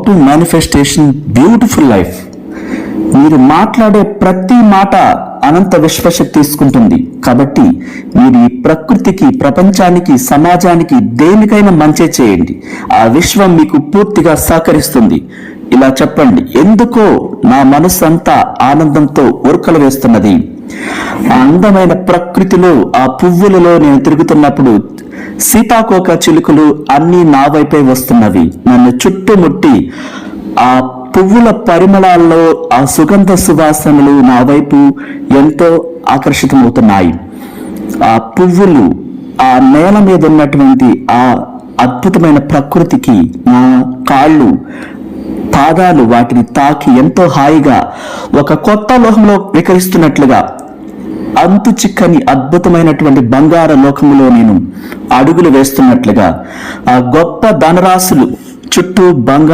To manifestation beautiful life. మీరు మాట్లాడే ప్రతి మాట అనంత విశ్వశక్తి తీసుకుంటుంది. కాబట్టి మీరు ఈ ప్రకృతికి, ప్రపంచానికి, సమాజానికి దేనికైనా మంచి చేయండి. ఆ విశ్వం మీకు పూర్తిగా సహకరిస్తుంది. ఇలా చెప్పండి, ఎందుకో నా మనసు అంతా ఆనందంతో ఉరకలు వేస్తున్నది. ఆ అందమైన ప్రకృతిలో, ఆ పువ్వులలో నేను తిరుగుతున్నప్పుడు సీతాకోక చిలుకలు అన్నీ నా వైపే వస్తున్నవి. నన్ను చుట్టుముట్టి ఆ పువ్వుల పరిమళాల్లో ఆ సుగంధ సువాసనలు నా వైపు ఎంతో ఆకర్షితమవుతున్నాయి. ఆ పువ్వులు, ఆ నేల మీద ఉన్నటువంటి ఆ అద్భుతమైన ప్రకృతికి నా కాళ్ళు, పాదాలు వాటిని తాకి ఎంతో హాయిగా ఒక కొత్త లోకంలో వికరిస్తున్నట్లుగా, అంతు చిక్కని అద్భుతమైనటువంటి బంగార లోకములో నేను అడుగులు వేస్తున్నట్లుగా, ఆ గొప్ప ధనరాశులు చుట్టూ బంగారు